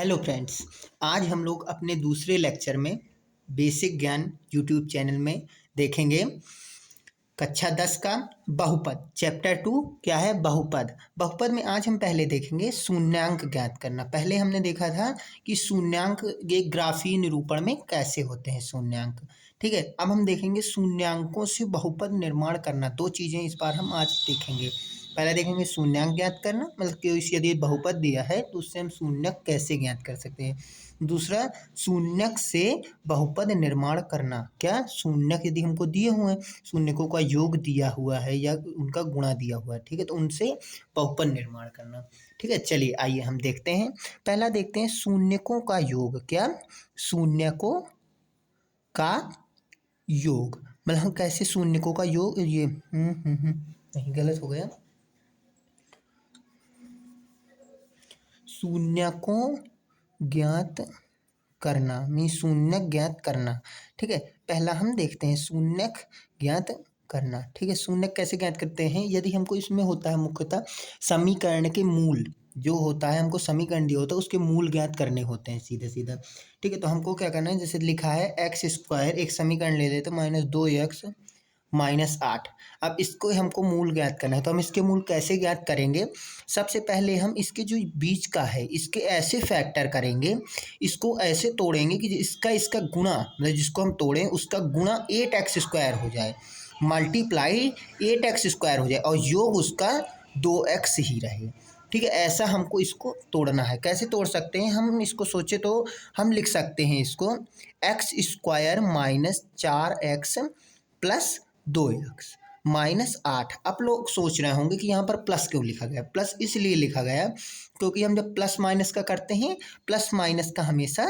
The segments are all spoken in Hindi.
Hello friends. आज हम लोग अपने दूसरे लेक्चर में बेसिक ज्ञान यूट्यूब चैनल में देखेंगे कक्षा 10 का बहुपद चैप्टर 2 क्या है बहुपद। बहुपद में आज हम पहले देखेंगे शून्यांक ज्ञात करना। पहले हमने देखा था कि शून्यांक ये ग्राफीय निरूपण में कैसे होते हैं शून्यांक। ठीक है, अब हम देखेंगे शून्यांकों से बहुपद निर्माण करना। दो चीज़ें इस बार हम आज देखेंगे। पहले देखेंगे शून्यांक ज्ञात करना, मतलब कि यदि बहुपद दिया है तो उससे हम शून्यक कैसे ज्ञात कर सकते हैं। दूसरा, शून्यक से बहुपद निर्माण करना। क्या शून्यक यदि हमको दिए हुए हैं, शून्यकों का योग दिया हुआ है या उनका गुणा दिया हुआ है, ठीक है, तो उनसे बहुपद निर्माण करना। ठीक है, चलिए आइए हम देखते हैं। पहला देखते हैं शून्यकों का योग। क्या शून्यकों का योग, मतलब हम कैसे शून्यकों का योग, ये नहीं गलत हो गया। शून्यकों ज्ञात करना मीन शून्यक ज्ञात करना। ठीक है, पहला हम देखते हैं शून्यक ज्ञात करना। ठीक है, शून्यक कैसे ज्ञात करते हैं। यदि हमको इसमें होता है मुख्यतः समीकरण के मूल जो होता है, हमको समीकरण दिया होता है उसके मूल ज्ञात करने होते हैं सीधे सीधा। ठीक है, तो हमको क्या करना है, जैसे लिखा है एक्स स्क्वायर, एक समीकरण ले लेते -2x-8। अब इसको हमको मूल ज्ञात करना है, तो हम इसके मूल कैसे ज्ञात करेंगे। सबसे पहले हम इसके जो बीच का है इसके ऐसे फैक्टर करेंगे, इसको ऐसे तोड़ेंगे कि इसका इसका गुणा, मतलब जिसको हम तोड़ें उसका गुणा 8x² हो जाए, मल्टीप्लाई 8x² हो जाए और योग उसका 2x ही रहे। ठीक है, ऐसा हमको इसको तोड़ना है। कैसे तोड़ सकते हैं हम इसको, सोचे तो हम लिख सकते हैं इसको x² - 4x + 2x -8। आप लोग सोच रहे होंगे कि यहाँ पर प्लस क्यों लिखा गया। प्लस इसलिए लिखा गया क्योंकि हम जब प्लस माइनस का करते हैं, प्लस माइनस का हमेशा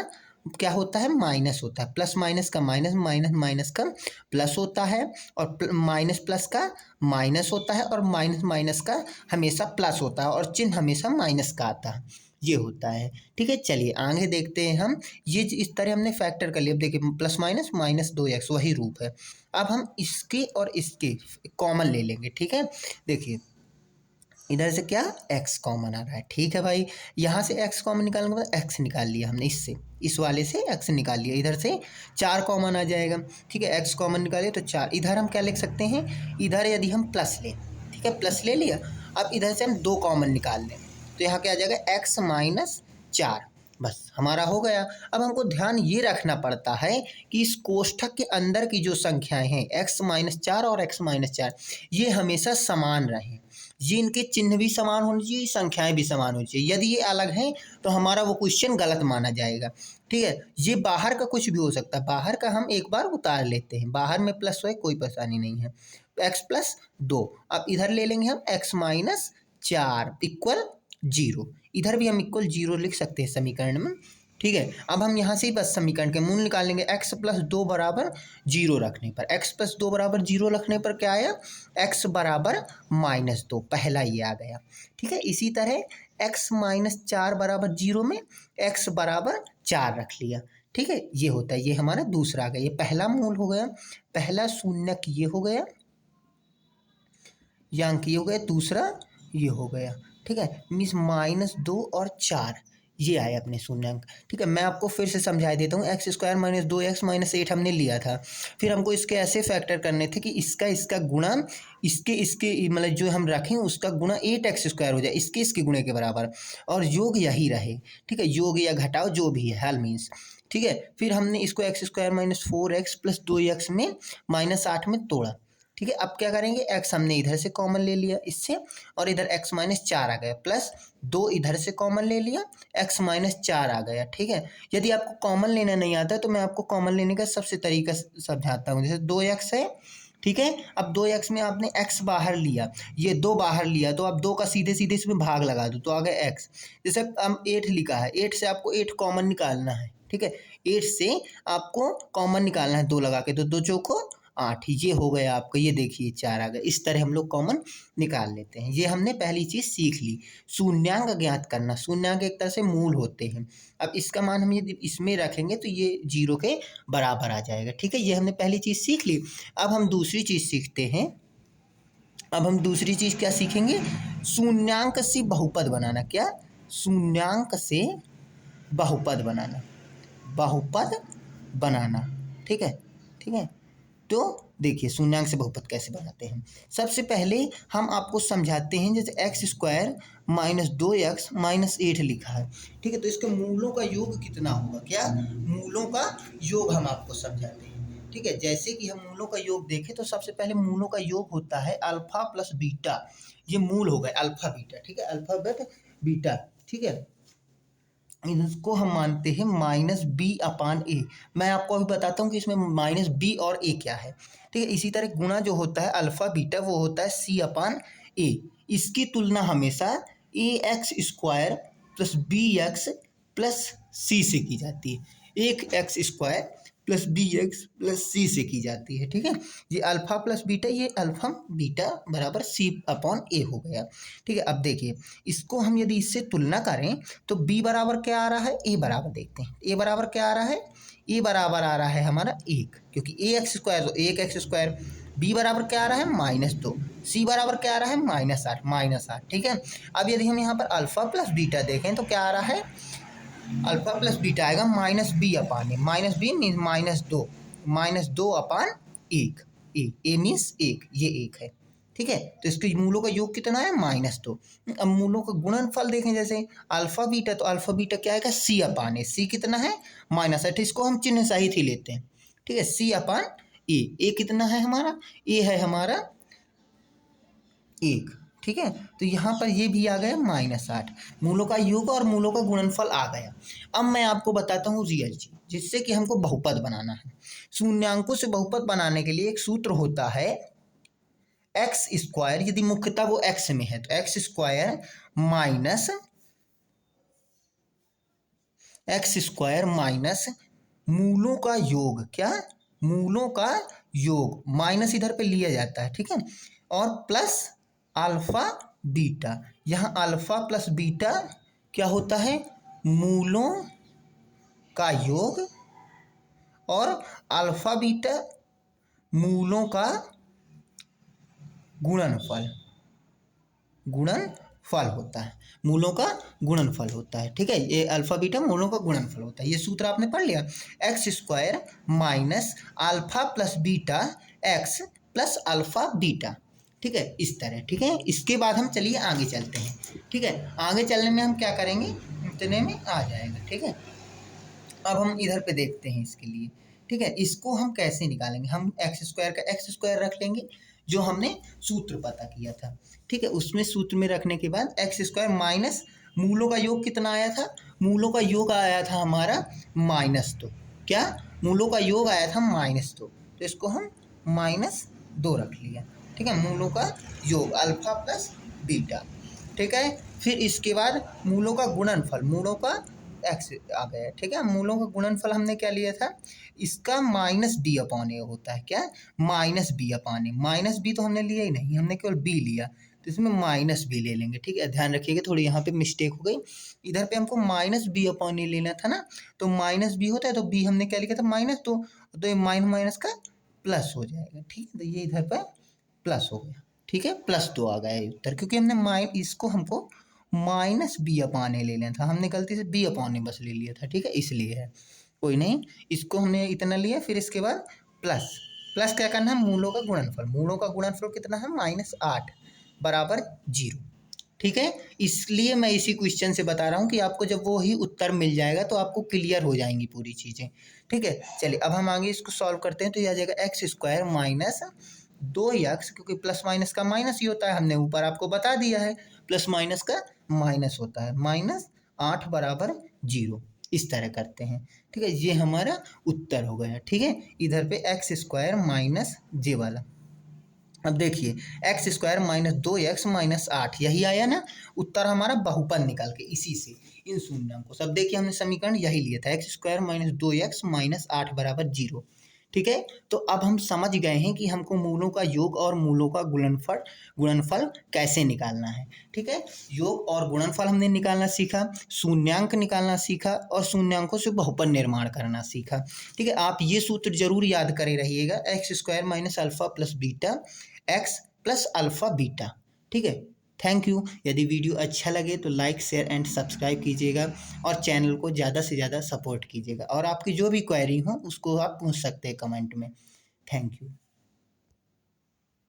क्या होता है, माइनस होता है। प्लस माइनस का माइनस, माइनस माइनस का प्लस होता है, और माइनस प्लस का माइनस होता है, और माइनस माइनस का हमेशा प्लस होता है, और चिन्ह हमेशा माइनस का आता है, ये होता है। ठीक है, चलिए आगे देखते हैं हम। ये इस तरह हमने फैक्टर कर लिया। अब देखिए +- -2x वही रूप है। अब हम इसके और इसके कॉमन ले लेंगे। ठीक है, देखिए इधर से क्या x कॉमन आ रहा है। ठीक है भाई, यहाँ से x कॉमन निकालने के बाद x निकाल लिया हमने, इससे इस वाले से x निकाल लिया। इधर से 4 कॉमन आ जाएगा। ठीक है, x कॉमन निकाले तो 4। इधर हम क्या लिख सकते हैं, इधर यदि हम प्लस लें, ठीक है प्लस ले लिया। अब इधर से हम 2 कॉमन निकाल लें तो यहाँ क्या आ जाएगा x - 4, बस हमारा हो गया। अब हमको ध्यान ये रखना पड़ता है कि इस कोष्ठक के अंदर की जो संख्याएं हैं x - 4 और x - 4 ये हमेशा समान रहें। ये इनके चिन्ह भी समान होने चाहिए, संख्याएं भी समान होनी चाहिए। यदि ये अलग हैं तो हमारा वो क्वेश्चन गलत माना जाएगा। ठीक है, ये बाहर का कुछ भी हो सकता है, बाहर का हम एक बार उतार लेते हैं, बाहर में प्लस हो कोई परेशानी नहीं है। x + 2, अब इधर ले लेंगे हम x - 4 = 0। इधर भी हम =0 लिख सकते हैं समीकरण में। ठीक है, अब हम यहाँ से ही बस समीकरण के मूल निकाल लेंगे। x + 2 = 0 रखने पर, x + 2 = 0 रखने पर क्या आया, x = -2, पहला ये आ गया। ठीक है, इसी तरह x - 4 = 0 में x = 4 रख लिया। ठीक है, ये होता है, ये हमारा दूसरा आ गया, ये पहला मूल हो गया, पहला शून्यक ये हो गया, ये अंक ये हो गया, दूसरा ये हो गया। ठीक है, मीन्स -2 और 4 ये आए अपने शून्यंक। ठीक है, मैं आपको फिर से समझा देता हूँ। x² - 2x - 8 हमने लिया था, फिर हमको इसके ऐसे फैक्टर करने थे कि इसका इसका गुणा इसके इसके मतलब जो हम रखें उसका गुणा 8x² हो जाए, इसके इसके गुणे के बराबर, और योग यही रहे। ठीक है, योग या घटाव जो भी है, हल मीन्स। ठीक है, फिर हमने इसको x² - 4x + 2x में -8 में तोड़ा। ठीक है, अब क्या करेंगे, x हमने इधर से कॉमन ले लिया इससे, और इधर x - 4 आ गया, प्लस 2 इधर से कॉमन ले लिया, x - 4 आ गया। ठीक है, यदि आपको कॉमन लेना नहीं आता तो मैं आपको कॉमन लेने का सबसे तरीका समझाता हूँ। जैसे 2x है, ठीक है, अब 2x में आपने x बाहर लिया, ये 2 बाहर लिया, तो अब 2 का सीधे सीधे इसमें भाग लगा दो तो आ गया x। जैसे हम 8 लिखा है, 8 से आपको 8 कॉमन निकालना है। ठीक है, 8 से आपको कॉमन निकालना है 2 लगा के, तो 2 चौको 8, ये हो गया आपका। ये देखिए 4 आ गया। इस तरह हम लोग कॉमन निकाल लेते हैं। ये हमने पहली चीज़ सीख ली, शून्यांक ज्ञात करना। शून्यांक एक तरह से मूल होते हैं। अब इसका मान हम यदि इसमें रखेंगे तो ये 0 के बराबर आ जाएगा। ठीक है, ये हमने पहली चीज़ सीख ली। अब हम दूसरी चीज़ सीखते हैं। अब हम दूसरी चीज़ क्या सीखेंगे, शून्यांक से बहुपद बनाना। क्या, शून्यांक से बहुपद बनाना, बहुपद बनाना। ठीक है, ठीक है। तो देखिए शून्यंक से बहुपद कैसे बनाते हैं। सबसे पहले हम आपको समझाते हैं, जैसे x square minus 2x minus 8 लिखा है। ठीक है, तो इसके मूलों का योग कितना होगा, क्या मूलों का योग हम आपको समझाते हैं। ठीक है, जैसे कि हम मूलों का योग देखें तो सबसे पहले मूलों का योग होता है अल्फा प्लस बीटा। ये मूल हो गए अल्फा बीटा। ठीक है, अल्फाबेट बीटा। ठीक है, इसको हम मानते हैं माइनस बी अपान ए। मैं आपको अभी बताता हूँ कि इसमें माइनस बी और ए क्या है। ठीक है, इसी तरह गुणा जो होता है अल्फा बीटा वो होता है सी अपान ए। इसकी तुलना हमेशा a x square plus b x plus c से की जाती है। एक x square plus b x plus c से की जाती है। ठीक है, ये अल्फा प्लस बीटा, ये अल्फा बीटा बराबर सी अपॉन ए हो गया। ठीक है, अब देखिए इसको हम यदि इससे तुलना करें तो b बराबर क्या आ रहा है, a बराबर देखते हैं। a बराबर क्या आ रहा है, a बराबर आ रहा है हमारा 1, क्योंकि ए एक्स स्क्वायर तो 1x²। b बराबर क्या आ रहा है -2। c बराबर क्या आ रहा है -8। ठीक है, अब यदि हम यहाँ पर अल्फा प्लस बीटा देखें तो क्या आ रहा है, अल्फा प्लस बीटा आएगा माइनस बी अपान ए। माइनस बी मीन -2 अपान 1। ए मीन्स 1, ये 1 है। ठीक है, तो इसके मूलों का योग कितना है -2। अब मूलों का गुणनफल देखें, जैसे अल्फा बीटा, तो अल्फा बीटा क्या आएगा सी अपान ए। सी कितना है -8, इसको हम चिन्ह सहित ही लेते हैं। ठीक है, सी अपान ए कितना है हमारा, ए है हमारा 1। ठीक है, तो यहाँ पर ये भी आ गया -8। मूलों का योग और मूलों का गुणनफल आ गया। अब मैं आपको बताता हूँ रियल चीज, जिससे कि हमको बहुपद बनाना है। शून्यांकों से बहुपद बनाने के लिए एक सूत्र होता है एक्स स्क्वायर, यदि मुख्यतः वो एक्स में है तो एक्स स्क्वायर माइनस मूलों का योग, क्या मूलों का योग, माइनस इधर पे लिया जाता है। ठीक है, और प्लस अल्फा बीटा। यहाँ अल्फा प्लस बीटा क्या होता है, मूलों का योग, और अल्फा बीटा मूलों का गुणनफल होता है, मूलों का गुणनफल होता है। ठीक है, ये अल्फा बीटा मूलों का गुणनफल होता है। ये सूत्र आपने पढ़ लिया, x square minus alpha plus beta x plus alpha beta. ठीक है, इस तरह। ठीक है, इसके बाद हम चलिए आगे चलते हैं। ठीक है, आगे चलने में हम क्या करेंगे, इतने में आ जाएगा। ठीक है, अब हम इधर पे देखते हैं इसके लिए। ठीक है, इसको हम कैसे निकालेंगे, हम एक्स स्क्वायर का एक्स स्क्वायर रख लेंगे जो हमने सूत्र पता किया था। ठीक है, उसमें सूत्र में रखने के बाद एक्स स्क्वायर माइनस मूलों का योग कितना आया था, मूलों का योग आया था हमारा -2। क्या मूलों का योग आया था -2, तो इसको हम -2 रख लिया। ठीक है, मूलों का योग अल्फा प्लस बीटा। ठीक है, फिर इसके बाद मूलों का गुणनफल, मूलों का एक्स आ गया। ठीक है, मूलों का गुणनफल हमने क्या लिया था, इसका माइनस बी अपॉन ए होता है। क्या माइनस बी अपॉन ए, माइनस बी तो हमने लिया ही नहीं, हमने केवल बी लिया, तो इसमें माइनस बी ले लेंगे। ठीक है, ध्यान रखिएगा, थोड़ी यहाँ पे मिस्टेक हो गई, इधर पे हमको माइनस बी अपॉन ए लेना था ना, तो माइनस बी होता है, तो बी हमने क्या लिखा था -2, तो ये माइनस माइनस का प्लस हो जाएगा। ठीक है, तो ये इधर पर प्लस हो गया। ठीक है, +2 आ गया उत्तर, क्योंकि हमने इसको हमको माइनस बी अपान ए ले लेना था, हमने गलती से बी अपान ए बस ले लिया था। ठीक है, इसलिए है, कोई नहीं, इसको हमने इतना लिया, फिर इसके बाद प्लस प्लस क्या करना है, मूलों का गुणनफल, मूलों का गुणनफल कितना है -8 बराबर 0। ठीक है, इसलिए मैं इसी क्वेश्चन से बता रहा हूँ कि आपको जब वो ही उत्तर मिल जाएगा तो आपको क्लियर हो जाएंगी पूरी चीज़ें। ठीक है, चलिए अब हम आगे इसको सॉल्व करते हैं, तो यह आ जाएगा एक्स स्क्वायर माइनस 2x, क्योंकि प्लस माइनस का माइनस ही होता है, हमने ऊपर आपको बता दिया है, प्लस माइनस का माइनस होता है, -8 बराबर 0। इस तरह करते हैं। ठीक है, ये हमारा उत्तर हो गया। ठीक है, इधर पे एक्स स्क्वायर माइनस जे वाला। अब देखिए एक्स स्क्वायर -2x -8, यही आया ना उत्तर हमारा बहुपद निकाल के, इसी से इन शून्यांकों को। अब देखिए हमने समीकरण यही लिया था, एक्स स्क्वायर -2x -8 बराबर 0। ठीक है, तो अब हम समझ गए हैं कि हमको मूलों का योग और मूलों का गुणनफल कैसे निकालना है। ठीक है, योग और गुणनफल हमने निकालना सीखा, शून्यांक निकालना सीखा, और शून्यांकों से बहुपद निर्माण करना सीखा। ठीक है, आप ये सूत्र जरूर याद करे रहिएगा, x square minus alpha plus beta x plus alpha beta. ठीक है, थैंक यू। यदि वीडियो अच्छा लगे तो लाइक शेयर एंड सब्सक्राइब कीजिएगा और चैनल को ज़्यादा से ज़्यादा सपोर्ट कीजिएगा और आपकी जो भी क्वेरी हो उसको आप पूछ सकते हैं कमेंट में। Thank you.